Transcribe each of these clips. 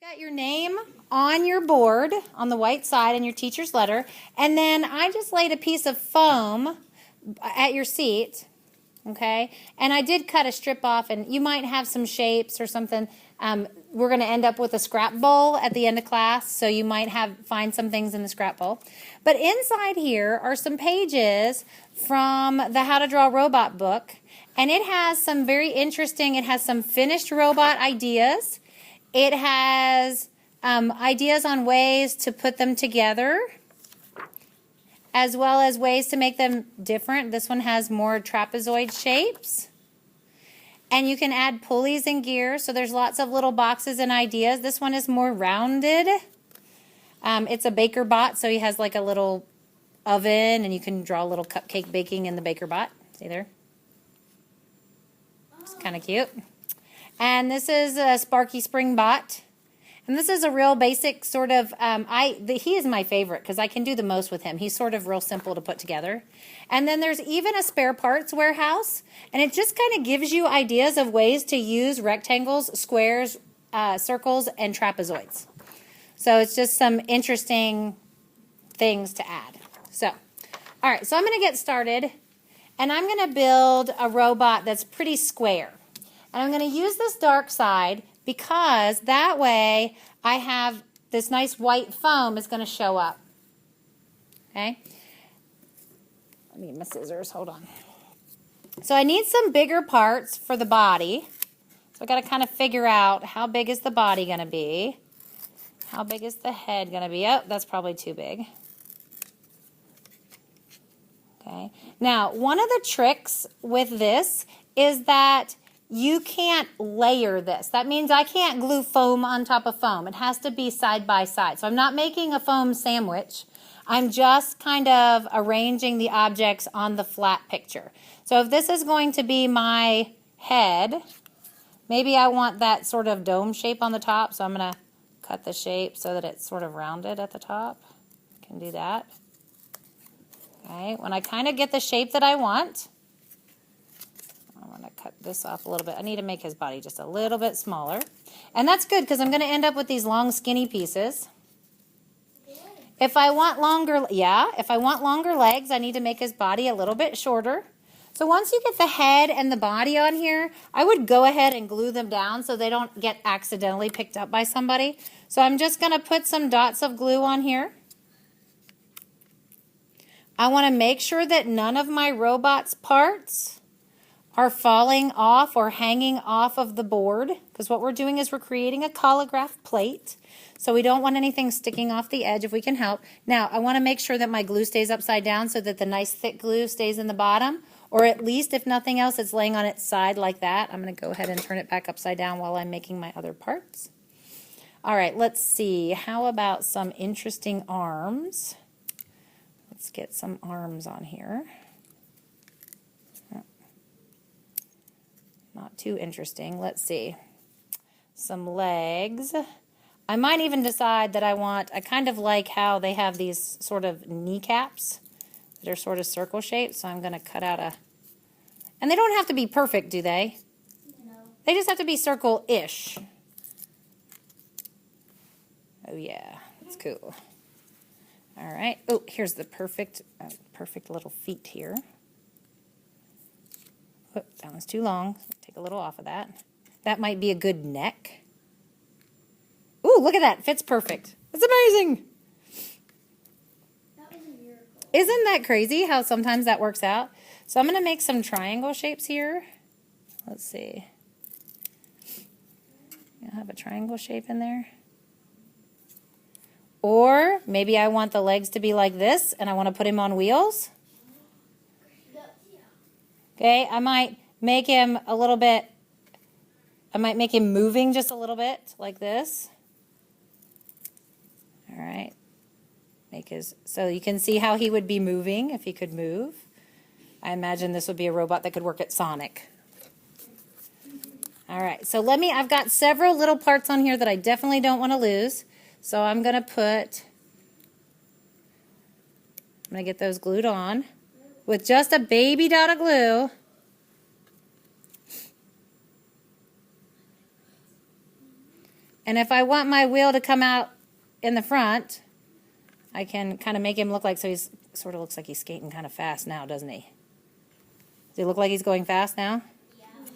Got your name on your board on the white side and your teacher's letter, and then I just laid a piece of foam at your seat, okay? And I did cut a strip off, and you might have some shapes or something. We're going to end up with a scrap bowl at the end of class, so you might find some things in the scrap bowl. But inside here are some pages from the How to Draw Robot book, and it has some very interesting, it has some finished robot ideas. It has ideas on ways to put them together, as well as ways to make them different. This one has more trapezoid shapes. And you can add pulleys and gears, so there's lots of little boxes and ideas. This one is more rounded. It's a baker bot, so he has like a little oven, and you can draw a little cupcake baking in the baker bot. See there? It's kind of cute. And this is a Sparky Spring Bot. And this is a real basic sort of, he is my favorite because I can do the most with him. He's sort of real simple to put together. And then there's even a spare parts warehouse. And it just kind of gives you ideas of ways to use rectangles, squares, circles, and trapezoids. So it's just some interesting things to add. So, all right, so I'm going to get started. And I'm going to build a robot that's pretty square. And I'm going to use this dark side because that way I have this nice white foam is going to show up. Okay? I need my scissors. Hold on. So I need some bigger parts for the body. So I've got to kind of figure out how big is the body going to be. How big is the head going to be? Oh, that's probably too big. Okay. Now, one of the tricks with this is that you can't layer this. That means I can't glue foam on top of foam. It has to be side by side. So I'm not making a foam sandwich. I'm just kind of arranging the objects on the flat picture. So if this is going to be my head, maybe I want that sort of dome shape on the top. So I'm going to cut the shape so that it's sort of rounded at the top. I can do that. Okay, when I kind of get the shape that I want, I'm going to cut this off a little bit. I need to make his body just a little bit smaller. And that's good because I'm going to end up with these long skinny pieces. If I want longer, if I want longer legs, I need to make his body a little bit shorter. So once you get the head and the body on here, I would go ahead and glue them down so they don't get accidentally picked up by somebody. So I'm just going to put some dots of glue on here. I want to make sure that none of my robot's parts are falling off or hanging off of the board, because what we're doing is we're creating a collograph plate, so we don't want anything sticking off the edge if we can help. Now, I want to make sure that my glue stays upside down so that the nice thick glue stays in the bottom, or at least, if nothing else, it's laying on its side like that. I'm going to go ahead and turn it back upside down while I'm making my other parts. All right, let's see. How about some interesting arms? Let's get some arms on here. Not too interesting. Let's see. Some legs. I might even decide that I kind of like how they have these sort of kneecaps that are sort of circle shaped. So I'm going to cut out and they don't have to be perfect, do they? No. They just have to be circle-ish. Oh yeah, that's cool. All right. Oh, here's the perfect little feet here. Oh, that one's too long. Take a little off of that. That might be a good neck. Ooh, look at that. Fits perfect. That's amazing. That was a miracle. Isn't that crazy how sometimes that works out? So I'm going to make some triangle shapes here. Let's see. I have a triangle shape in there. Or maybe I want the legs to be like this and I want to put him on wheels. Okay, I might make him a little bit, I might make him moving just a little bit like this. All right. So you can see how he would be moving if he could move. I imagine this would be a robot that could work at Sonic. All right, so I've got several little parts on here that I definitely don't want to lose. So I'm going to get those glued on with just a baby dot of glue. And if I want my wheel to come out in the front, I can kind of make him look like, so he's sort of looks like he's skating kind of fast now, doesn't he? Does he look like he's going fast now?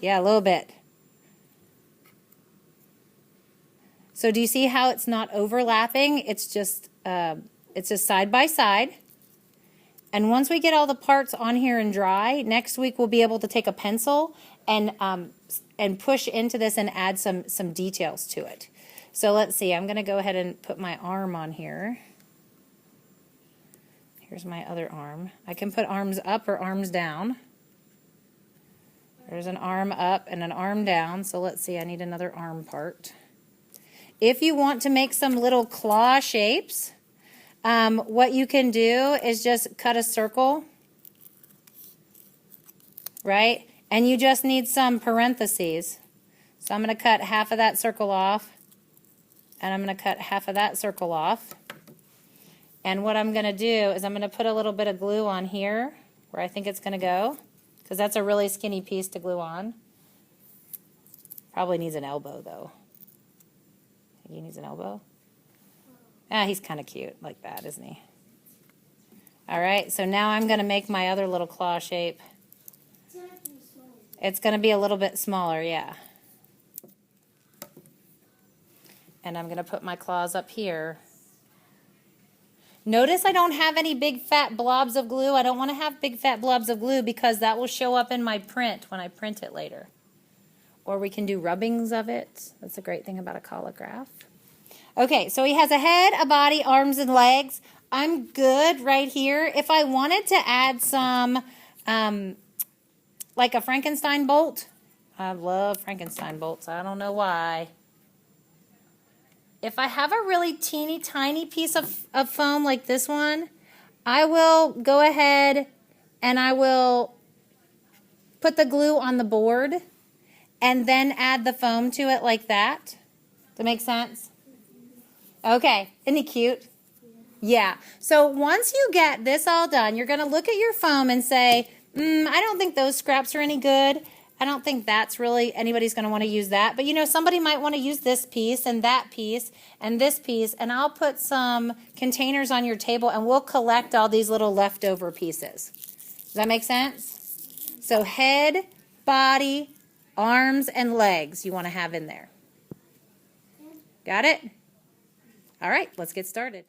Yeah, a little bit. So do you see how it's not overlapping? It's just side by side. And once we get all the parts on here and dry, next week we'll be able to take a pencil and push into this and add some details to it. So let's see, I'm going to go ahead and put my arm on here. Here's my other arm. I can put arms up or arms down. There's an arm up and an arm down. So let's see, I need another arm part. If you want to make some little claw shapes, what you can do is just cut a circle, right? And you just need some parentheses. So I'm going to cut half of that circle off, and I'm going to cut half of that circle off. And what I'm going to do is I'm going to put a little bit of glue on here where I think it's going to go, because that's a really skinny piece to glue on. Probably needs an elbow, though. Think he needs an elbow? Ah, he's kind of cute like that, isn't he? All right, so now I'm going to make my other little claw shape. It's going to be a little bit smaller, yeah. And I'm going to put my claws up here. Notice I don't have any big fat blobs of glue. I don't want to have big fat blobs of glue because that will show up in my print when I print it later. Or we can do rubbings of it. That's a great thing about a collograph. Okay, so he has a head, a body, arms, and legs. I'm good right here. If I wanted to add some, like a Frankenstein bolt, I love Frankenstein bolts. I don't know why. If I have a really teeny tiny piece of foam like this one, I will go ahead and I will put the glue on the board and then add the foam to it like that. Does that make sense? Okay, isn't he cute? Yeah. So once you get this all done, you're going to look at your foam and say, I don't think those scraps are any good. I don't think that's really, anybody's going to want to use that. But, you know, somebody might want to use this piece and that piece and this piece. And I'll put some containers on your table and we'll collect all these little leftover pieces. Does that make sense? So head, body, arms, and legs you want to have in there. Got it? All right, let's get started.